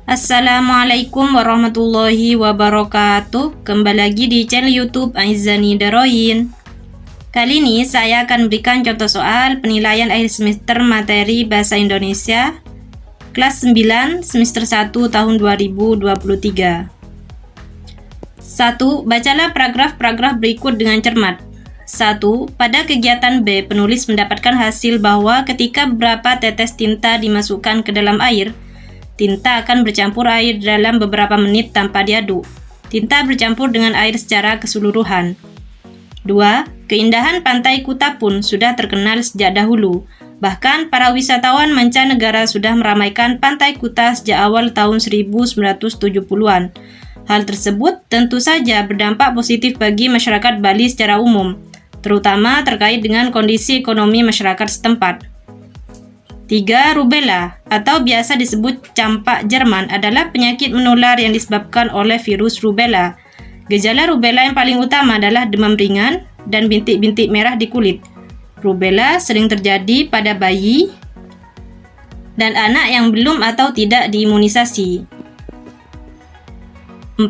Assalamualaikum warahmatullahi wabarakatuh. Kembali lagi di channel YouTube Aizani Daroin. Kali ini saya akan berikan contoh soal penilaian akhir semester materi Bahasa Indonesia kelas 9 semester 1 tahun 2023. 1. Bacalah paragraf-paragraf berikut dengan cermat. 1. Pada kegiatan B, penulis mendapatkan hasil bahwa ketika beberapa tetes tinta dimasukkan ke dalam air, tinta akan bercampur air dalam beberapa menit tanpa diaduk. Tinta bercampur dengan air secara keseluruhan. 2. Keindahan pantai Kuta pun sudah terkenal sejak dahulu. Bahkan para wisatawan mancanegara sudah meramaikan pantai Kuta sejak awal tahun 1970-an. Hal tersebut tentu saja berdampak positif bagi masyarakat Bali secara umum, terutama terkait dengan kondisi ekonomi masyarakat setempat. 3. Rubella atau biasa disebut campak Jerman adalah penyakit menular yang disebabkan oleh virus rubella. Gejala rubella yang paling utama adalah demam ringan dan bintik-bintik merah di kulit. Rubella sering terjadi pada bayi dan anak yang belum atau tidak diimunisasi. 4.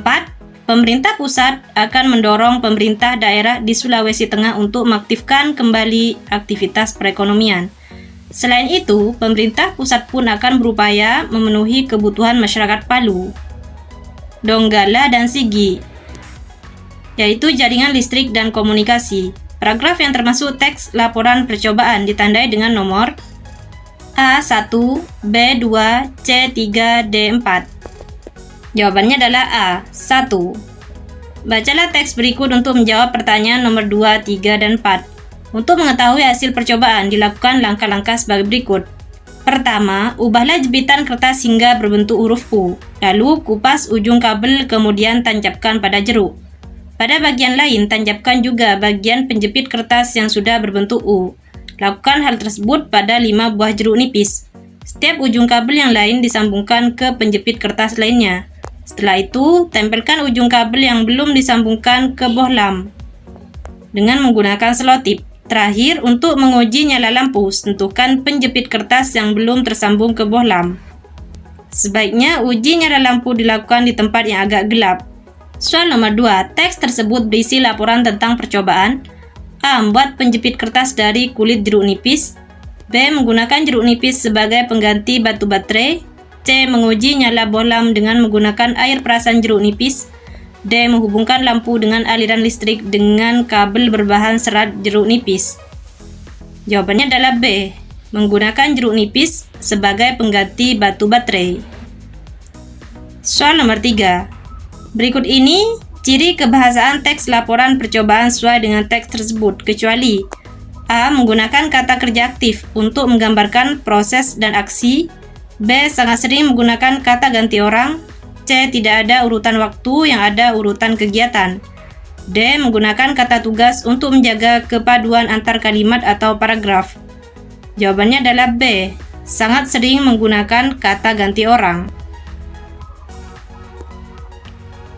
Pemerintah pusat akan mendorong pemerintah daerah di Sulawesi Tengah untuk mengaktifkan kembali aktivitas perekonomian. Selain itu, pemerintah pusat pun akan berupaya memenuhi kebutuhan masyarakat Palu, Donggala, dan Sigi, yaitu jaringan listrik dan komunikasi. Paragraf yang termasuk teks laporan percobaan ditandai dengan nomor A1, B2, C3, D4. Jawabannya adalah A1. Bacalah teks berikut untuk menjawab pertanyaan nomor 2, 3, dan 4. Untuk mengetahui hasil percobaan, dilakukan langkah-langkah sebagai berikut. Pertama, ubahlah jepitan kertas hingga berbentuk huruf U. Lalu, kupas ujung kabel kemudian tancapkan pada jeruk. Pada bagian lain, tancapkan juga bagian penjepit kertas yang sudah berbentuk U. Lakukan hal tersebut pada 5 buah jeruk nipis. Setiap ujung kabel yang lain disambungkan ke penjepit kertas lainnya. Setelah itu, tempelkan ujung kabel yang belum disambungkan ke bohlam dengan menggunakan selotip. Terakhir, untuk menguji nyala lampu, sentuhkan penjepit kertas yang belum tersambung ke bohlam. Sebaiknya uji nyala lampu dilakukan di tempat yang agak gelap. Soal nomor 2, teks tersebut berisi laporan tentang percobaan. A. Membuat penjepit kertas dari kulit jeruk nipis. B. Menggunakan jeruk nipis sebagai pengganti batu baterai. C. Menguji nyala bohlam dengan menggunakan air perasan jeruk nipis. D. Menghubungkan lampu dengan aliran listrik dengan kabel berbahan serat jeruk nipis. Jawabannya adalah B. Menggunakan jeruk nipis sebagai pengganti batu baterai. Soal nomor 3. Berikut ini ciri kebahasaan teks laporan percobaan sesuai dengan teks tersebut, kecuali A. Menggunakan kata kerja aktif untuk menggambarkan proses dan aksi. B. Sangat sering menggunakan kata ganti orang. C. Tidak ada urutan waktu, yang ada urutan kegiatan. D. Menggunakan kata tugas untuk menjaga kepaduan antar kalimat atau paragraf. Jawabannya adalah B. Sangat sering menggunakan kata ganti orang.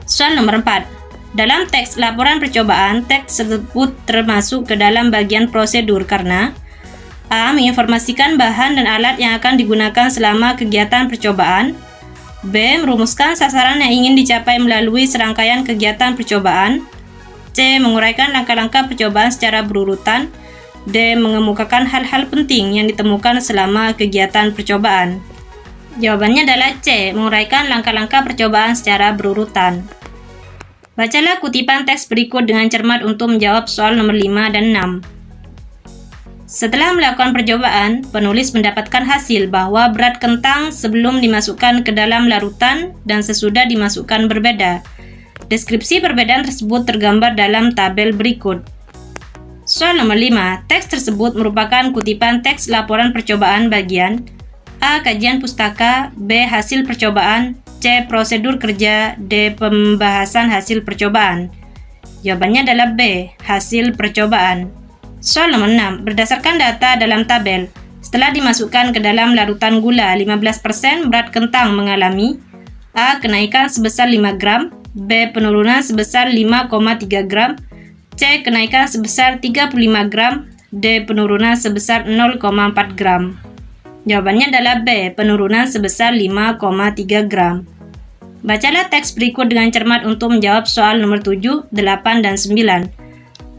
Soal nomor 4. Dalam teks laporan percobaan, teks tersebut termasuk ke dalam bagian prosedur karena A. Menginformasikan bahan dan alat yang akan digunakan selama kegiatan percobaan. B. Merumuskan sasaran yang ingin dicapai melalui serangkaian kegiatan percobaan. C. Menguraikan langkah-langkah percobaan secara berurutan. D. Mengemukakan hal-hal penting yang ditemukan selama kegiatan percobaan. Jawabannya adalah C. Menguraikan langkah-langkah percobaan secara berurutan. Bacalah kutipan teks berikut dengan cermat untuk menjawab soal nomor 5 dan 6. Setelah melakukan percobaan, penulis mendapatkan hasil bahwa berat kentang sebelum dimasukkan ke dalam larutan dan sesudah dimasukkan berbeda. Deskripsi perbedaan tersebut tergambar dalam tabel berikut. Soal nomor 5. Teks tersebut merupakan kutipan teks laporan percobaan bagian A. Kajian pustaka. B. Hasil percobaan. C. Prosedur kerja. D. Pembahasan hasil percobaan. Jawabannya adalah B. Hasil percobaan. Soal nomor 6. Berdasarkan data dalam tabel, setelah dimasukkan ke dalam larutan gula 15%, berat kentang mengalami A. Kenaikan sebesar 5 gram. B. Penurunan sebesar 5,3 gram. C. Kenaikan sebesar 35 gram. D. Penurunan sebesar 0,4 gram. Jawabannya adalah B, penurunan sebesar 5,3 gram. Bacalah teks berikut dengan cermat untuk menjawab soal nomor 7, 8, dan 9.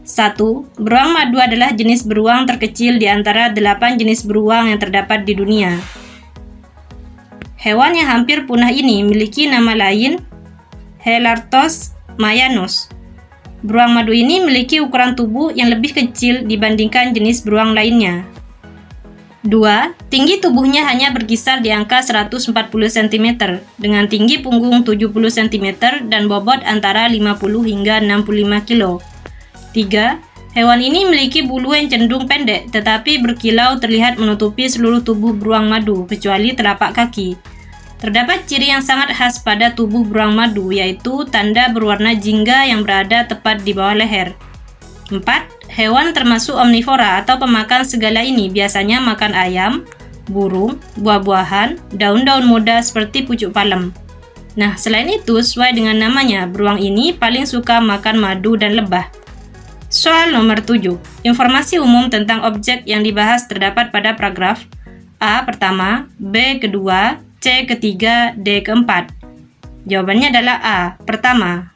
1. Beruang madu adalah jenis beruang terkecil di antara 8 jenis beruang yang terdapat di dunia. Hewan yang hampir punah ini memiliki nama lain Helartos mayanus. Beruang madu ini memiliki ukuran tubuh yang lebih kecil dibandingkan jenis beruang lainnya. 2. Tinggi tubuhnya hanya berkisar di angka 140 cm dengan tinggi punggung 70 cm dan bobot antara 50 hingga 65 kg. 3. Hewan ini memiliki bulu yang cenderung pendek tetapi berkilau terlihat menutupi seluruh tubuh beruang madu kecuali telapak kaki. Terdapat ciri yang sangat khas pada tubuh beruang madu yaitu tanda berwarna jingga yang berada tepat di bawah leher. 4. Hewan termasuk omnivora atau pemakan segala ini biasanya makan ayam, burung, buah-buahan, daun-daun muda seperti pucuk palem. Nah, selain itu, sesuai dengan namanya, beruang ini paling suka makan madu dan lebah. Soal nomor 7. Informasi umum tentang objek yang dibahas terdapat pada paragraf A pertama, B kedua, C ketiga, D keempat. Jawabannya adalah A pertama.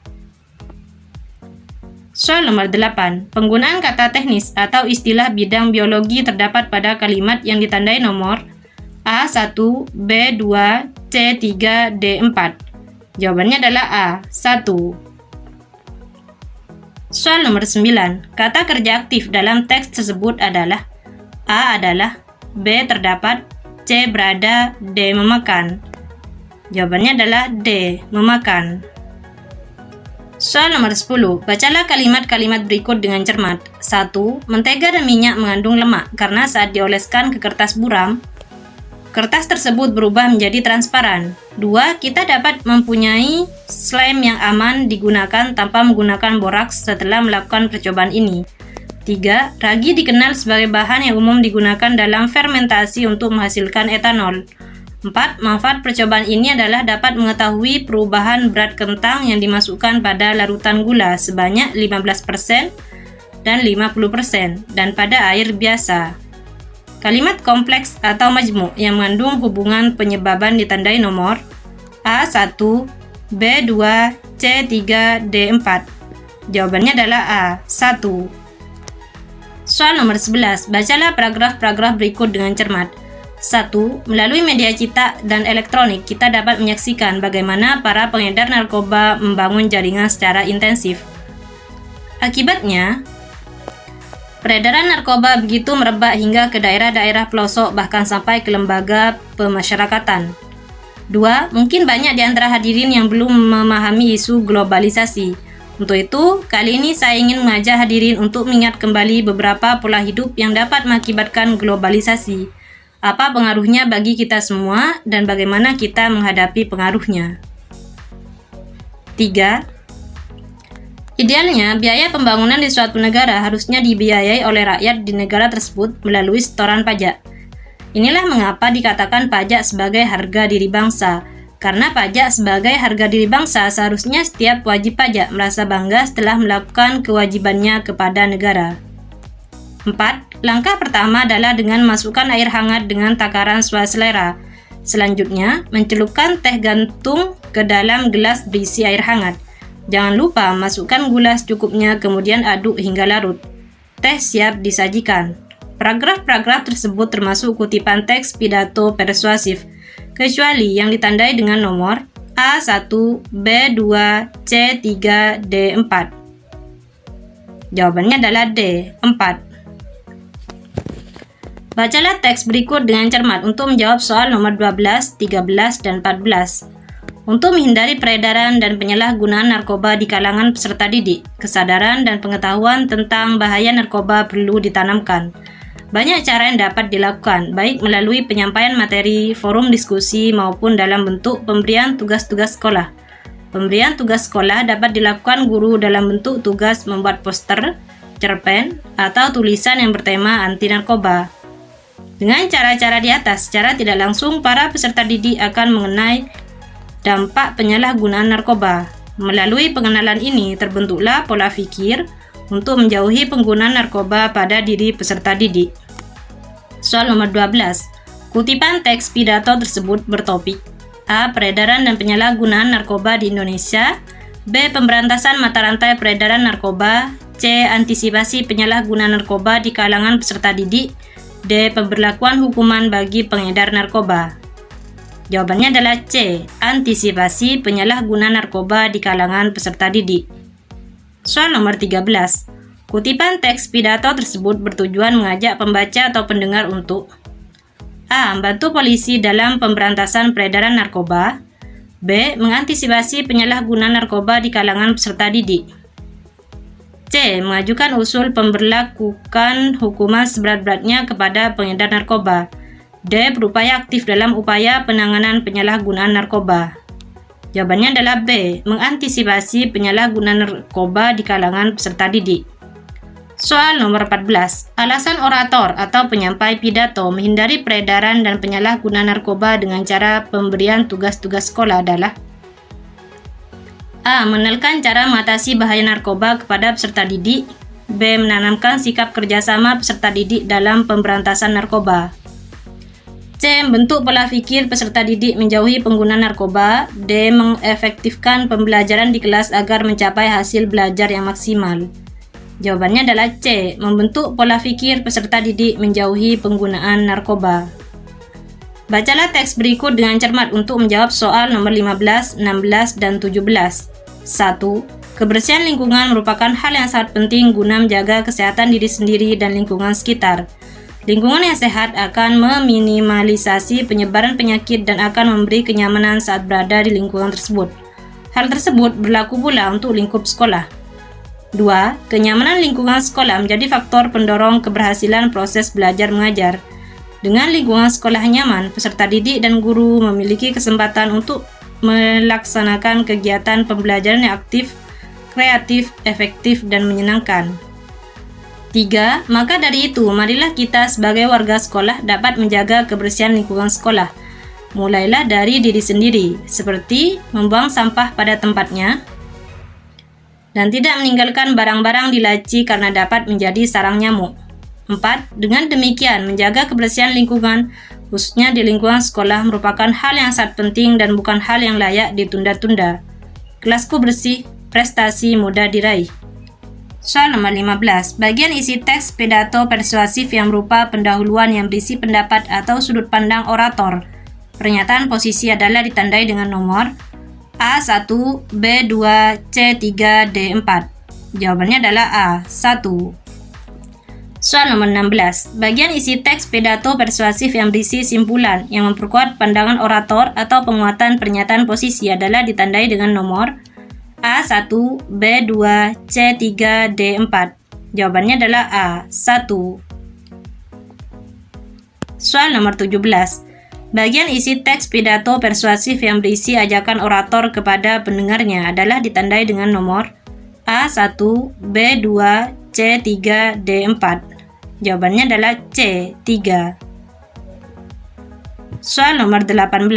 Soal nomor 8. Penggunaan kata teknis atau istilah bidang biologi terdapat pada kalimat yang ditandai nomor A1, B2, C3, D4. Jawabannya adalah A1. Soal nomor 9. Kata kerja aktif dalam teks tersebut adalah A adalah, B terdapat, C berada, D memakan. Jawabannya adalah D, memakan. Soal nomor 10. Bacalah kalimat-kalimat berikut dengan cermat. 1. Mentega dan minyak mengandung lemak karena saat dioleskan ke kertas buram, kertas tersebut berubah menjadi transparan. 2. Kita dapat mempunyai slime yang aman digunakan tanpa menggunakan boraks setelah melakukan percobaan ini. 3. Ragi dikenal sebagai bahan yang umum digunakan dalam fermentasi untuk menghasilkan etanol. 4. Manfaat percobaan ini adalah dapat mengetahui perubahan berat kentang yang dimasukkan pada larutan gula sebanyak 15% dan 50% dan pada air biasa. Kalimat kompleks atau majmuk yang mengandung hubungan penyebaban ditandai nomor A1, B2, C3, D4. Jawabannya adalah A1. Soal nomor 11. Bacalah paragraf-paragraf berikut dengan cermat. 1. Melalui media cetak dan elektronik, kita dapat menyaksikan bagaimana para pengedar narkoba membangun jaringan secara intensif. Akibatnya, peredaran narkoba begitu merebak hingga ke daerah-daerah pelosok bahkan sampai ke lembaga pemasyarakatan. 2. Mungkin banyak di antara hadirin yang belum memahami isu globalisasi. Untuk itu, kali ini saya ingin mengajak hadirin untuk mengingat kembali beberapa pola hidup yang dapat mengakibatkan globalisasi. Apa pengaruhnya bagi kita semua dan bagaimana kita menghadapi pengaruhnya. 3. Idealnya, biaya pembangunan di suatu negara harusnya dibiayai oleh rakyat di negara tersebut melalui setoran pajak. Inilah mengapa dikatakan pajak sebagai harga diri bangsa. Karena pajak sebagai harga diri bangsa, seharusnya setiap wajib pajak merasa bangga setelah melakukan kewajibannya kepada negara. 4. Langkah pertama adalah dengan masukkan air hangat dengan takaran swaselera. Selanjutnya, mencelupkan teh gantung ke dalam gelas berisi air hangat. Jangan lupa masukkan gula secukupnya kemudian aduk hingga larut. Teh siap disajikan. Paragraf-paragraf tersebut termasuk kutipan teks pidato persuasif, kecuali yang ditandai dengan nomor A1, B2, C3, D4. Jawabannya adalah D4. Bacalah teks berikut dengan cermat untuk menjawab soal nomor 12, 13, dan 14. Untuk menghindari peredaran dan penyalahgunaan narkoba di kalangan peserta didik, kesadaran dan pengetahuan tentang bahaya narkoba perlu ditanamkan. Banyak cara yang dapat dilakukan, baik melalui penyampaian materi, forum diskusi, maupun dalam bentuk pemberian tugas-tugas sekolah. Pemberian tugas sekolah dapat dilakukan guru dalam bentuk tugas membuat poster, cerpen, atau tulisan yang bertema anti narkoba. Dengan cara-cara di atas, secara tidak langsung para peserta didik akan mengenai dampak penyalahgunaan narkoba. Melalui pengenalan ini, terbentuklah pola pikir untuk menjauhi penggunaan narkoba pada diri peserta didik. Soal nomor 12. Kutipan teks pidato tersebut bertopik A. Peredaran dan penyalahgunaan narkoba di Indonesia, B. Pemberantasan mata rantai peredaran narkoba, C. Antisipasi penyalahgunaan narkoba di kalangan peserta didik, D. Pemberlakuan hukuman bagi pengedar narkoba. Jawabannya adalah C. Antisipasi penyalahgunaan narkoba di kalangan peserta didik. Soal nomor 13. Kutipan teks pidato tersebut bertujuan mengajak pembaca atau pendengar untuk A. Membantu polisi dalam pemberantasan peredaran narkoba, B. Mengantisipasi penyalahgunaan narkoba di kalangan peserta didik, C. Mengajukan usul pemberlakukan hukuman seberat-beratnya kepada pengedar narkoba, D. Berupaya aktif dalam upaya penanganan penyalahgunaan narkoba. Jawabannya adalah B. Mengantisipasi penyalahgunaan narkoba di kalangan peserta didik. Soal nomor 14. Alasan orator atau penyampai pidato menghindari peredaran dan penyalahgunaan narkoba dengan cara pemberian tugas-tugas sekolah adalah A. Mengenalkan cara mengatasi bahaya narkoba kepada peserta didik, B. Menanamkan sikap kerjasama peserta didik dalam pemberantasan narkoba, C. Membentuk pola pikir peserta didik menjauhi penggunaan narkoba, D. Mengefektifkan pembelajaran di kelas agar mencapai hasil belajar yang maksimal. Jawabannya adalah C. Membentuk pola pikir peserta didik menjauhi penggunaan narkoba. Bacalah teks berikut dengan cermat untuk menjawab soal nomor 15, 16, dan 17. 1. Kebersihan lingkungan merupakan hal yang sangat penting guna menjaga kesehatan diri sendiri dan lingkungan sekitar. Lingkungan yang sehat akan meminimalisasi penyebaran penyakit dan akan memberi kenyamanan saat berada di lingkungan tersebut. Hal tersebut berlaku pula untuk lingkup sekolah. 2. Kenyamanan lingkungan sekolah menjadi faktor pendorong keberhasilan proses belajar mengajar. Dengan lingkungan sekolah nyaman, peserta didik dan guru memiliki kesempatan untuk melaksanakan kegiatan pembelajaran yang aktif, kreatif, efektif, dan menyenangkan. 3. Maka dari itu, marilah kita sebagai warga sekolah dapat menjaga kebersihan lingkungan sekolah. Mulailah dari diri sendiri, seperti membuang sampah pada tempatnya, dan tidak meninggalkan barang-barang di laci karena dapat menjadi sarang nyamuk. 4. Dengan demikian, menjaga kebersihan lingkungan, khususnya di lingkungan sekolah, merupakan hal yang sangat penting dan bukan hal yang layak ditunda-tunda. Kelasku bersih, prestasi mudah diraih. Soal nomor 15. Bagian isi teks pidato persuasif yang berupa pendahuluan yang berisi pendapat atau sudut pandang orator. Pernyataan posisi adalah ditandai dengan nomor A1, B2, C3, D4. Jawabannya adalah A1. Soal nomor 16. Bagian isi teks pidato persuasif yang berisi simpulan yang memperkuat pandangan orator atau penguatan pernyataan posisi adalah ditandai dengan nomor A1, B2, C3, D4. Jawabannya adalah A1. Soal nomor 17. Bagian isi teks pidato persuasif yang berisi ajakan orator kepada pendengarnya adalah ditandai dengan nomor A1, B2, C3, D4. Jawabannya adalah C3. Soal nomor 18.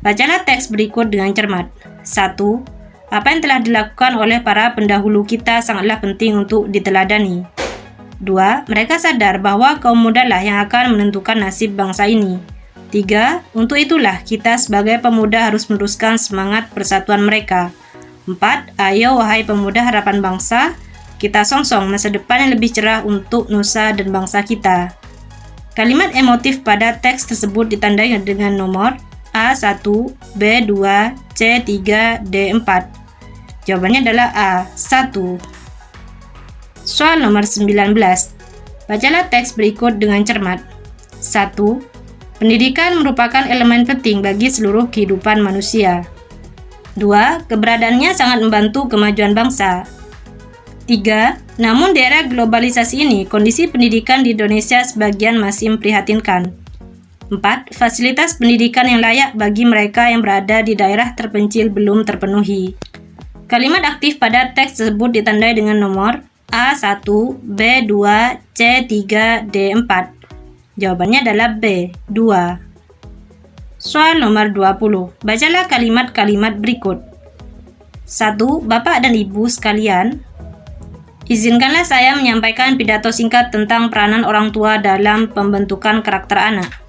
Bacalah teks berikut dengan cermat. 1. Apa yang telah dilakukan oleh para pendahulu kita sangatlah penting untuk diteladani. 2. Mereka sadar bahwa kaum muda lah yang akan menentukan nasib bangsa ini. 3. Untuk itulah kita sebagai pemuda harus meneruskan semangat persatuan mereka. 4. Ayo wahai pemuda harapan bangsa, kita songsong masa depan yang lebih cerah untuk nusa dan bangsa kita. Kalimat emotif pada teks tersebut ditandai dengan nomor A1, B2, C3, D4. Jawabannya adalah A1. Soal nomor 19. Bacalah teks berikut dengan cermat. 1. Pendidikan merupakan elemen penting bagi seluruh kehidupan manusia. 2. Keberadaannya sangat membantu kemajuan bangsa. 3. Namun di era globalisasi ini, kondisi pendidikan di Indonesia sebagian masih memprihatinkan. 4. Fasilitas pendidikan yang layak bagi mereka yang berada di daerah terpencil belum terpenuhi. Kalimat aktif pada teks tersebut ditandai dengan nomor A1, B2, C3, D4. Jawabannya adalah B2. Soal nomor 20. Bacalah kalimat-kalimat berikut. 1. Bapak dan Ibu sekalian, izinkanlah saya menyampaikan pidato singkat tentang peranan orang tua dalam pembentukan karakter anak.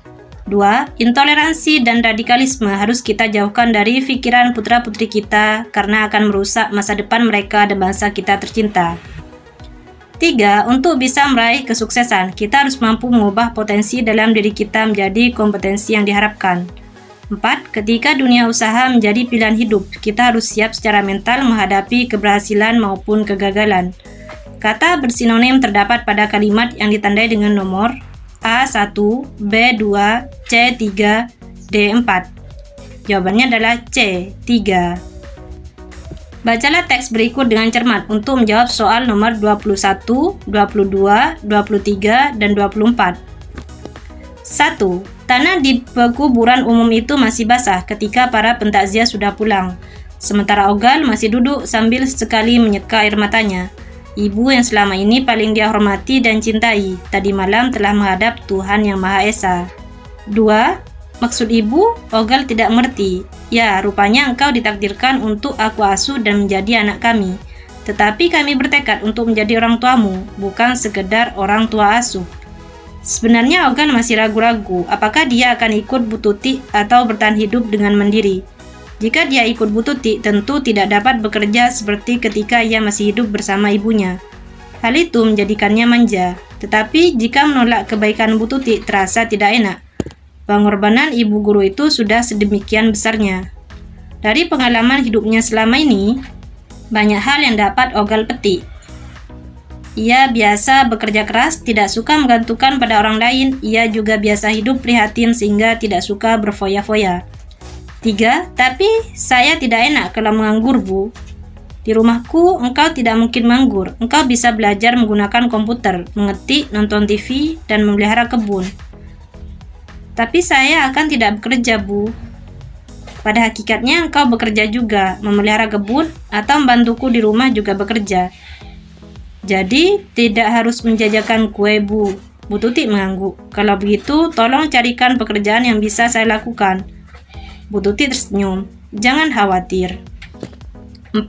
2. Intoleransi dan radikalisme harus kita jauhkan dari pikiran putra-putri kita karena akan merusak masa depan mereka dan bangsa kita tercinta. 3. Untuk bisa meraih kesuksesan, kita harus mampu mengubah potensi dalam diri kita menjadi kompetensi yang diharapkan. 4. Ketika dunia usaha menjadi pilihan hidup, kita harus siap secara mental menghadapi keberhasilan maupun kegagalan. Kata bersinonim terdapat pada kalimat yang ditandai dengan nomor A1, B2, C3, D4. Jawabannya adalah C3. Bacalah teks berikut dengan cermat untuk menjawab soal nomor 21, 22, 23, dan 24. 1. Tanah di pekuburan umum itu masih basah ketika para pentakziah sudah pulang. Sementara Ogal masih duduk sambil sekali menyeka air matanya. Ibu yang selama ini paling dia hormati dan cintai, tadi malam telah menghadap Tuhan Yang Maha Esa. 2. Maksud ibu, Ogal tidak mengerti. Ya, rupanya engkau ditakdirkan untuk aku asuh dan menjadi anak kami. Tetapi kami bertekad untuk menjadi orang tuamu, bukan sekedar orang tua asuh. Sebenarnya Ogal masih ragu-ragu apakah dia akan ikut Bu Tuti atau bertahan hidup dengan mandiri. Jika dia ikut Bu Tuti, tentu tidak dapat bekerja seperti ketika ia masih hidup bersama ibunya. Hal itu menjadikannya manja. Tetapi jika menolak kebaikan Bu Tuti terasa tidak enak. Pengorbanan ibu guru itu sudah sedemikian besarnya. Dari pengalaman hidupnya selama ini, banyak hal yang dapat Ogal petik. Ia biasa bekerja keras, tidak suka menggantungkan pada orang lain. Ia juga biasa hidup prihatin sehingga tidak suka berfoya-foya. 3. Tapi saya tidak enak kalau menganggur, Bu. Di rumahku, engkau tidak mungkin menganggur. Engkau bisa belajar menggunakan komputer, mengetik, nonton TV, dan memelihara kebun. Tapi saya akan tidak bekerja, Bu. Pada hakikatnya engkau bekerja juga, memelihara kebun, atau membantuku di rumah juga bekerja. Jadi, tidak harus menjajakan kue, Bu. Bu Tuti mengangguk. Kalau begitu, tolong carikan pekerjaan yang bisa saya lakukan. Bu Tuti tersenyum. Jangan khawatir. 4.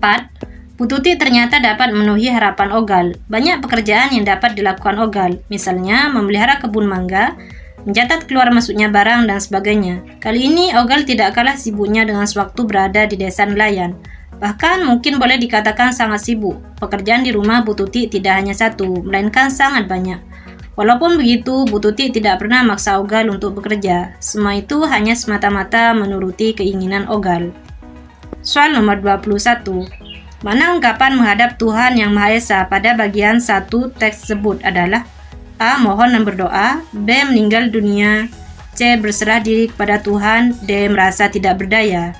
Bu Tuti ternyata dapat memenuhi harapan Ogal. Banyak pekerjaan yang dapat dilakukan Ogal, misalnya memelihara kebun mangga, mencatat keluar masuknya barang, dan sebagainya. Kali ini Ogal tidak kalah sibuknya dengan sewaktu berada di desa nelayan. Bahkan mungkin boleh dikatakan sangat sibuk. Pekerjaan di rumah Bu Tuti tidak hanya satu, melainkan sangat banyak. Walaupun begitu, Bu Tuti tidak pernah maksa Ogal untuk bekerja. Semua itu hanya semata-mata menuruti keinginan Ogal. Soal nomor 21. Mana ungkapan menghadap Tuhan Yang Maha Esa pada bagian 1 teks tersebut adalah A. Mohon dan berdoa, B. Meninggal dunia, C. Berserah diri kepada Tuhan, D. Merasa tidak berdaya.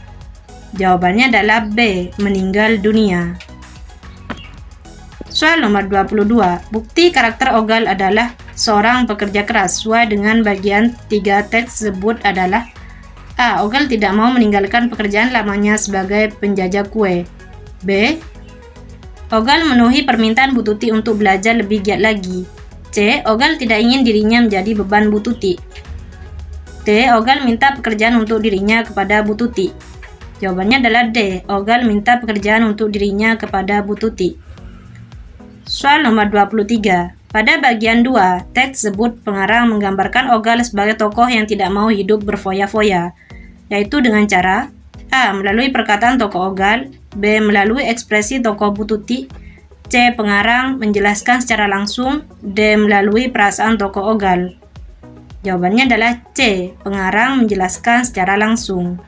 Jawabannya adalah B. Meninggal dunia. Soal nomor 22. Bukti karakter Ogal adalah seorang pekerja keras. Sesuai dengan bagian 3 teks tersebut adalah A. Ogal tidak mau meninggalkan pekerjaan lamanya sebagai penjajah kue. B. Ogal memenuhi permintaan Bu Tuti untuk belajar lebih giat lagi. C. Ogal tidak ingin dirinya menjadi beban Bu Tuti. D. Ogal minta pekerjaan untuk dirinya kepada Bu Tuti. Jawabannya adalah D. Ogal minta pekerjaan untuk dirinya kepada Bu Tuti. Soal nomor 23. Pada bagian 2, teks tersebut pengarang menggambarkan Ogal sebagai tokoh yang tidak mau hidup berfoya-foya, yaitu dengan cara A. Melalui perkataan tokoh Ogal, B. Melalui ekspresi tokoh Bu Tuti, C. Pengarang menjelaskan secara langsung, D. Melalui perasaan tokoh Ogal. Jawabannya adalah C. Pengarang menjelaskan secara langsung.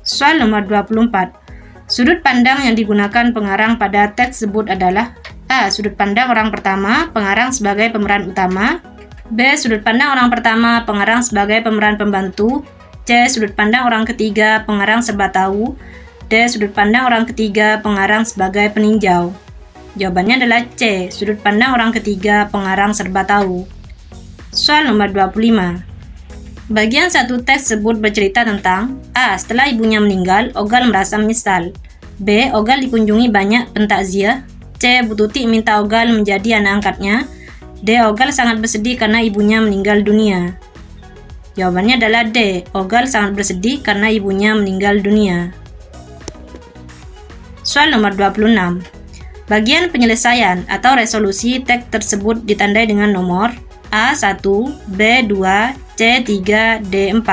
Soal nomor 24. Sudut pandang yang digunakan pengarang pada teks tersebut adalah A. Sudut pandang orang pertama, pengarang sebagai pemeran utama, B. Sudut pandang orang pertama, pengarang sebagai pemeran pembantu, C. Sudut pandang orang ketiga, pengarang serba tahu, D. Sudut pandang orang ketiga, pengarang sebagai peninjau. Jawabannya adalah C. Sudut pandang orang ketiga, pengarang serba tahu. Soal nomor 25. Bagian 1 teks tersebut bercerita tentang A. Setelah ibunya meninggal, Ogal merasa menyesal. B. Ogal dikunjungi banyak pentakziah. C. Bu Tuti minta Ogal menjadi anak angkatnya. D. Ogal sangat bersedih karena ibunya meninggal dunia. Jawabannya adalah D. Ogal sangat bersedih karena ibunya meninggal dunia. Soal nomor 26. Bagian penyelesaian atau resolusi teks tersebut ditandai dengan nomor A1, B2, C3, D4.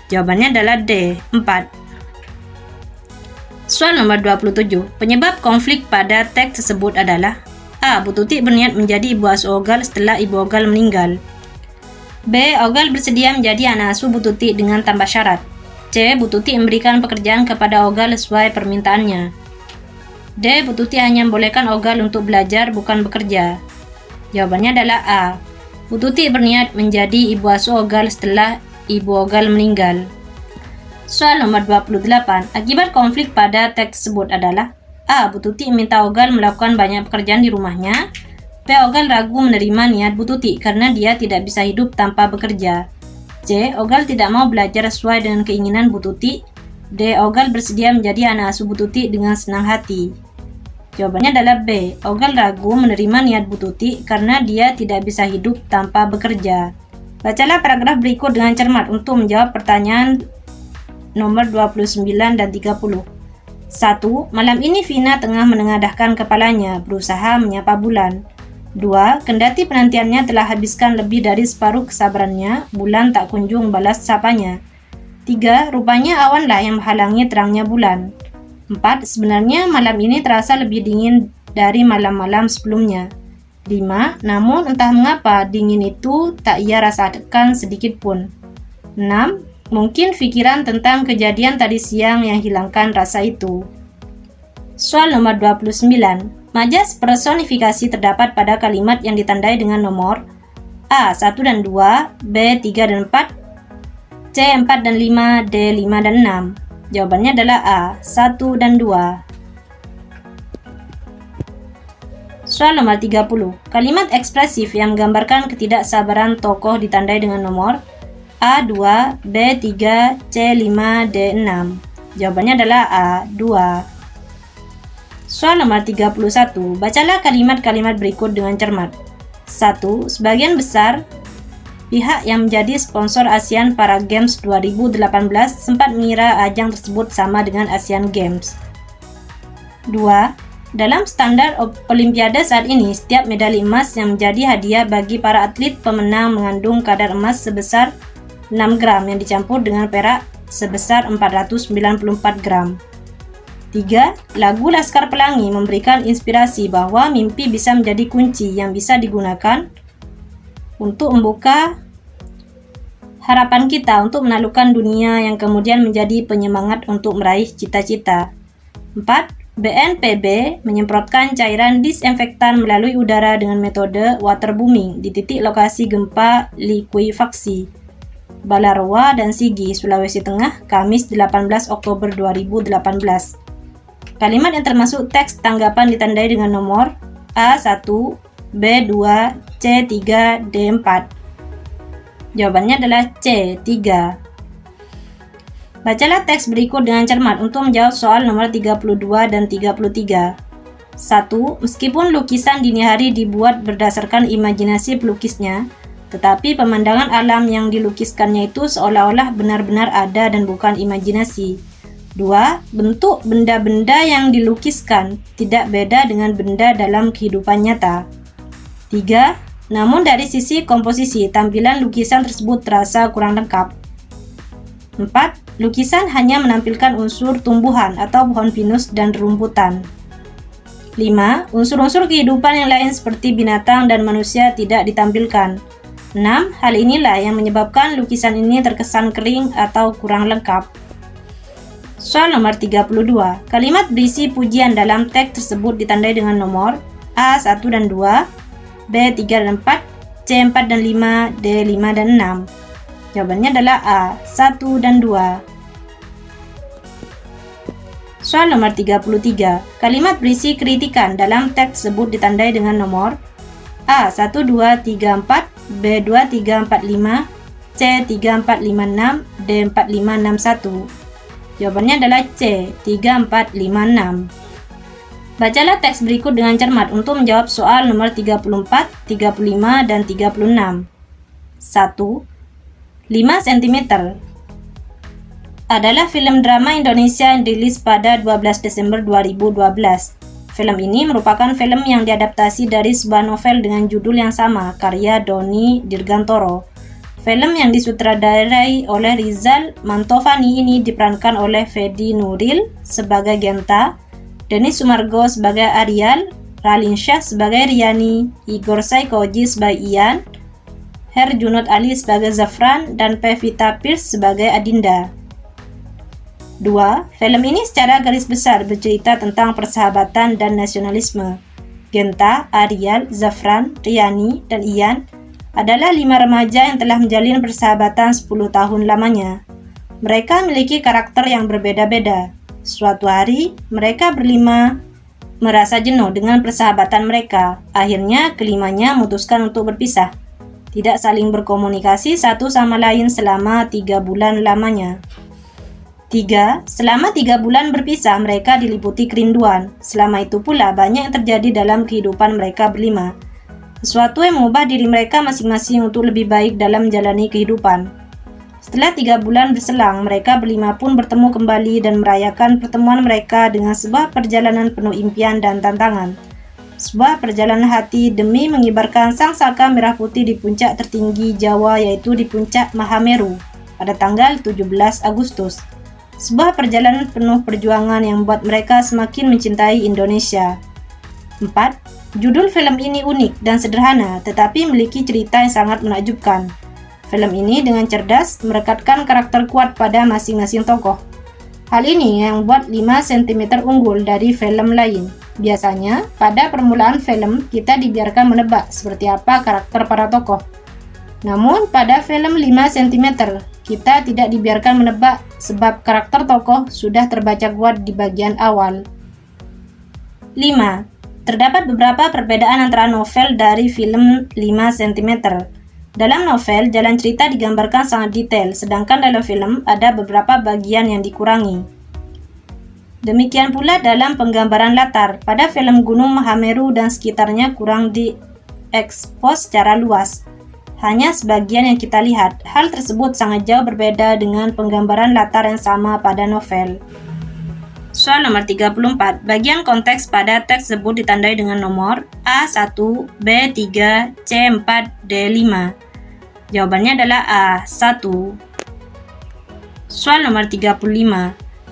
Jawabannya adalah D4. Soal nomor 27. Penyebab konflik pada teks tersebut adalah A. Bu Tuti berniat menjadi ibu asuh Ogal setelah ibu Ogal meninggal. B. Ogal bersedia menjadi anak asuh Bu Tuti dengan tambah syarat. C. Bu Tuti memberikan pekerjaan kepada Ogal sesuai permintaannya. D. Bu Tuti hanya membolehkan Ogal untuk belajar bukan bekerja. Jawabannya adalah A. Bu Tuti berniat menjadi ibu asuh Ogal setelah ibu Ogal meninggal. Soal nomor 28. Akibat konflik pada teks tersebut adalah A. Bu Tuti meminta Ogal melakukan banyak pekerjaan di rumahnya. B. Ogal ragu menerima niat Bu Tuti karena dia tidak bisa hidup tanpa bekerja. C. Ogal tidak mau belajar sesuai dengan keinginan Bu Tuti. D. Ogal bersedia menjadi anak asuh Bu Tuti dengan senang hati. Jawabannya adalah B. Ogal ragu menerima niat Bu Tuti karena dia tidak bisa hidup tanpa bekerja. Bacalah paragraf berikut dengan cermat untuk menjawab pertanyaan nomor 29 dan 30. 1. Malam ini Vina tengah menengadahkan kepalanya, berusaha menyapa bulan. 2. Kendati penantiannya telah habiskan lebih dari separuh kesabarannya, bulan tak kunjung balas sapanya. 3. Rupanya awanlah yang menghalangi terangnya bulan. 4. Sebenarnya malam ini terasa lebih dingin dari malam-malam sebelumnya. 5. Namun entah mengapa dingin itu tak ia rasakan sedikit pun. 6. Mungkin pikiran tentang kejadian tadi siang yang hilangkan rasa itu. Soal nomor 29. Majas personifikasi terdapat pada kalimat yang ditandai dengan nomor A. 1 dan 2, B. 3 dan 4, C. 4 dan 5, D. 5 dan 6. Jawabannya adalah A. 1 dan 2. Soal nomor 30. Kalimat ekspresif yang menggambarkan ketidaksabaran tokoh ditandai dengan nomor A2, B3, C5, D6. Jawabannya adalah A2. Soal nomor 31. Bacalah kalimat-kalimat berikut dengan cermat. 1. Sebagian besar pihak yang menjadi sponsor ASEAN Para Games 2018 sempat mengira ajang tersebut sama dengan Asian Games. 2. Dalam standar Olimpiade saat ini, setiap medali emas yang menjadi hadiah bagi para atlet pemenang mengandung kadar emas sebesar 6 gram yang dicampur dengan perak sebesar 494 gram. 3. Lagu Laskar Pelangi memberikan inspirasi bahwa mimpi bisa menjadi kunci yang bisa digunakan untuk membuka harapan kita untuk menaklukkan dunia yang kemudian menjadi penyemangat untuk meraih cita-cita. 4. BNPB menyemprotkan cairan disinfektan melalui udara dengan metode waterbooming di titik lokasi gempa likuifaksi Balaroa dan Sigi, Sulawesi Tengah, Kamis 18 Oktober 2018. Kalimat yang termasuk teks tanggapan ditandai dengan nomor A1, B2, C3, D4. Jawabannya adalah C3. Bacalah teks berikut dengan cermat untuk menjawab soal nomor 32 dan 33. 1. Meskipun lukisan dini hari dibuat berdasarkan imajinasi pelukisnya, tetapi pemandangan alam yang dilukiskannya itu seolah-olah benar-benar ada dan bukan imajinasi. 2. Bentuk benda-benda yang dilukiskan tidak beda dengan benda dalam kehidupan nyata. 3. Namun dari sisi komposisi, tampilan lukisan tersebut terasa kurang lengkap. 4. Lukisan hanya menampilkan unsur tumbuhan atau pohon pinus dan rumputan. 5. Unsur-unsur kehidupan yang lain seperti binatang dan manusia tidak ditampilkan. 6. Hal inilah yang menyebabkan lukisan ini terkesan kering atau kurang lengkap. Soal nomor 32. Kalimat berisi pujian dalam teks tersebut ditandai dengan nomor A1 dan 2, B3 dan 4, C4 dan 5, D5 dan 6. Jawabannya adalah A1 dan 2. Soal nomor 33. Kalimat berisi kritikan dalam teks tersebut ditandai dengan nomor A1, 2, 3, 4, B2, 3, 4, 5, C3, 4, 5, 6, D4, 5, 6, 1. Jawabannya adalah C, 3, 4, 5, 6. Bacalah teks berikut dengan cermat untuk menjawab soal nomor 34, 35, dan 36. 1. 5 cm adalah film drama Indonesia yang dirilis pada 12 Desember 2012. Film ini merupakan film yang diadaptasi dari sebuah novel dengan judul yang sama, karya Doni Dirgantoro. Film yang disutradarai oleh Rizal Mantovani ini diperankan oleh Fedi Nuril sebagai Genta, Denis Sumargo sebagai Arial, Ralin Shah sebagai Riani, Igor Saikoji sebagai Ian, Herjunot Ali sebagai Zafran, dan Pevita Pierce sebagai Adinda. 2. Film ini secara garis besar bercerita tentang persahabatan dan nasionalisme. Genta, Arial, Zafran, Riani, dan Ian adalah 5 remaja yang telah menjalin persahabatan 10 tahun lamanya. Mereka memiliki karakter yang berbeda-beda. Suatu hari, mereka berlima merasa jenuh dengan persahabatan mereka. Akhirnya, kelimanya memutuskan untuk berpisah. Tidak saling berkomunikasi satu sama lain selama 3 bulan lamanya. 3. Selama 3 bulan berpisah, mereka diliputi kerinduan. Selama itu pula banyak yang terjadi dalam kehidupan mereka berlima. Sesuatu yang mengubah diri mereka masing-masing untuk lebih baik dalam menjalani kehidupan. Setelah 3 bulan berselang, mereka berlima pun bertemu kembali dan merayakan pertemuan mereka dengan sebuah perjalanan penuh impian dan tantangan. Sebuah perjalanan hati demi mengibarkan sangsaka merah putih di puncak tertinggi Jawa, yaitu di puncak Mahameru, pada tanggal 17 Agustus. Sebuah perjalanan penuh perjuangan yang membuat mereka semakin mencintai Indonesia. 4. Judul film ini unik dan sederhana, tetapi memiliki cerita yang sangat menakjubkan. Film ini dengan cerdas merekatkan karakter kuat pada masing-masing tokoh. Hal ini yang membuat 5 cm unggul dari film lain. Biasanya, pada permulaan film, kita dibiarkan menebak seperti apa karakter para tokoh. Namun, pada film 5 cm, kita tidak dibiarkan menebak sebab karakter tokoh sudah terbaca kuat di bagian awal. 5. Terdapat beberapa perbedaan antara novel dari film 5 cm. Dalam novel, jalan cerita digambarkan sangat detail, sedangkan dalam film ada beberapa bagian yang dikurangi. Demikian pula dalam penggambaran latar. Pada film Gunung Mahameru dan sekitarnya kurang diekspos secara luas. Hanya sebagian yang kita lihat. Hal tersebut sangat jauh berbeda dengan penggambaran latar yang sama pada novel. Soal nomor 34. Bagian konteks pada teks tersebut ditandai dengan nomor A1, B3, C4, D5. Jawabannya adalah A1. Soal nomor 35.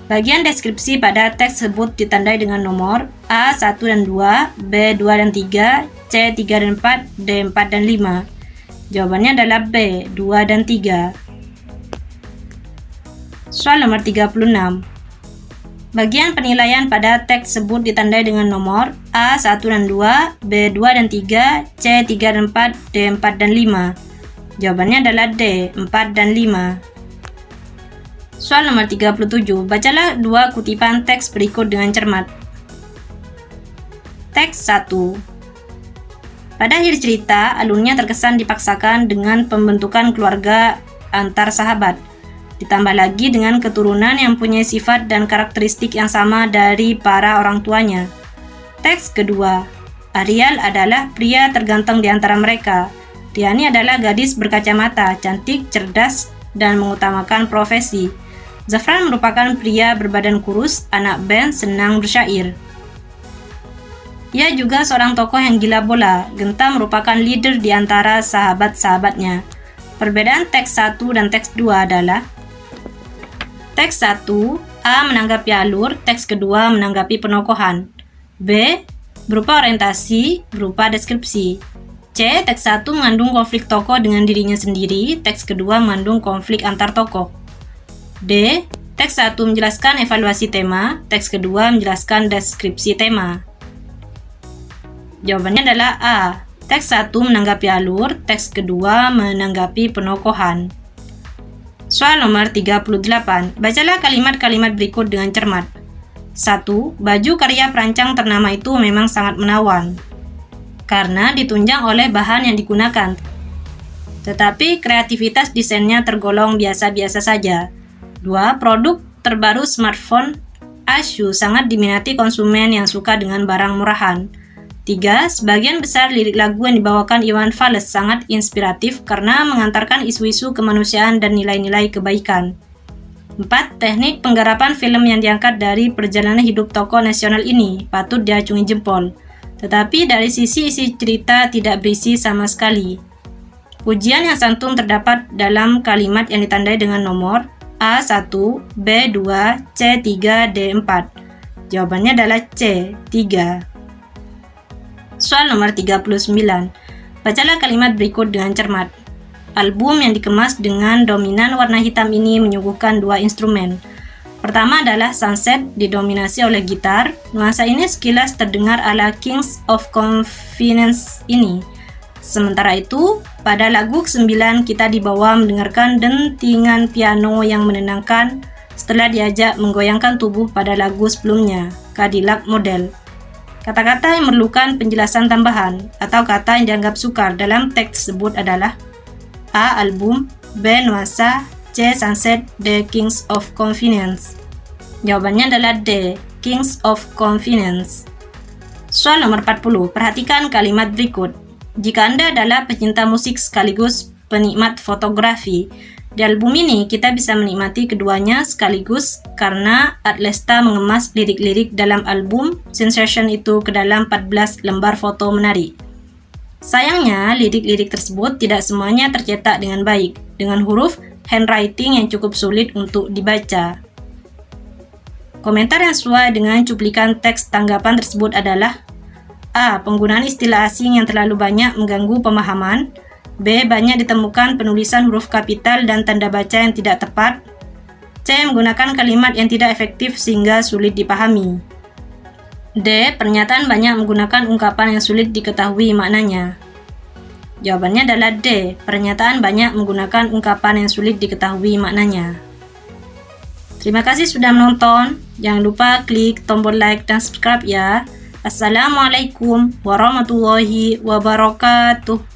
Bagian deskripsi pada teks tersebut ditandai dengan nomor A1 dan 2, B2 dan 3, C3 dan 4, D4 dan 5. Jawabannya adalah B, 2 dan 3. Soal nomor 36. Bagian penilaian pada teks tersebut ditandai dengan nomor A1 dan 2, B2 dan 3, C3 dan 4, D4 dan 5. Jawabannya adalah D, 4 dan 5. Soal nomor 37. Bacalah 2 kutipan teks berikut dengan cermat. Teks 1. Pada akhir cerita, alurnya terkesan dipaksakan dengan pembentukan keluarga antar sahabat. Ditambah lagi dengan keturunan yang punya sifat dan karakteristik yang sama dari para orang tuanya. Teks kedua. Arial adalah pria terganteng di antara mereka. Riani adalah gadis berkacamata, cantik, cerdas, dan mengutamakan profesi. Zafran merupakan pria berbadan kurus, anak band, senang bersyair. Ia juga seorang tokoh yang gila bola. Genta merupakan leader di antara sahabat-sahabatnya. Perbedaan teks 1 dan teks 2 adalah: teks 1, A menanggapi alur, teks kedua menanggapi penokohan. B berupa orientasi, berupa deskripsi. C, teks 1 mengandung konflik tokoh dengan dirinya sendiri, teks kedua mengandung konflik antar tokoh. D, teks 1 menjelaskan evaluasi tema, teks kedua menjelaskan deskripsi tema. Jawabannya adalah A. Teks 1 menanggapi alur, teks kedua menanggapi penokohan. Soal nomor 38. Bacalah kalimat-kalimat berikut dengan cermat. 1. Baju karya perancang ternama itu memang sangat menawan karena ditunjang oleh bahan yang digunakan. Tetapi kreativitas desainnya tergolong biasa-biasa saja. 2. Produk terbaru smartphone Asus sangat diminati konsumen yang suka dengan barang murahan. 3. Sebagian besar lirik lagu yang dibawakan Iwan Fals sangat inspiratif karena mengantarkan isu-isu kemanusiaan dan nilai-nilai kebaikan. 4. Teknik penggarapan film yang diangkat dari perjalanan hidup tokoh nasional ini patut diacungi jempol, tetapi dari sisi isi cerita tidak berisi sama sekali. Pujian yang santun terdapat dalam kalimat yang ditandai dengan nomor A1, B2, C3, D4. Jawabannya adalah C3. Soal nomor 39. Bacalah kalimat berikut dengan cermat. Album yang dikemas dengan dominan warna hitam ini menyuguhkan dua instrumen. Pertama adalah Sunset didominasi oleh gitar. Nuansa ini sekilas terdengar ala Kings of Convenience ini. Sementara itu, pada lagu ke-9 kita dibawa mendengarkan dentingan piano yang menenangkan setelah diajak menggoyangkan tubuh pada lagu sebelumnya, Cadillac Model. Kata-kata yang memerlukan penjelasan tambahan atau kata yang dianggap sukar dalam teks tersebut adalah A. Album, B. Nuansa, C. Sunset, D. Kings of Convenience. Jawabannya adalah D. Kings of Convenience. Soal nomor 40. Perhatikan kalimat berikut. Jika Anda adalah pecinta musik sekaligus penikmat fotografi, di album ini kita bisa menikmati keduanya sekaligus karena Artlesta mengemas lirik-lirik dalam album Sensation itu ke dalam 14 lembar foto menarik. Sayangnya, lirik-lirik tersebut tidak semuanya tercetak dengan baik, dengan huruf handwriting yang cukup sulit untuk dibaca. Komentar yang sesuai dengan cuplikan teks tanggapan tersebut adalah A. Penggunaan istilah asing yang terlalu banyak mengganggu pemahaman. B. Banyak ditemukan penulisan huruf kapital dan tanda baca yang tidak tepat. C. Menggunakan kalimat yang tidak efektif sehingga sulit dipahami. D. Pernyataan banyak menggunakan ungkapan yang sulit diketahui maknanya. Jawabannya adalah D. Pernyataan banyak menggunakan ungkapan yang sulit diketahui maknanya. Terima kasih sudah menonton. Jangan lupa klik tombol like dan subscribe ya. Assalamualaikum warahmatullahi wabarakatuh.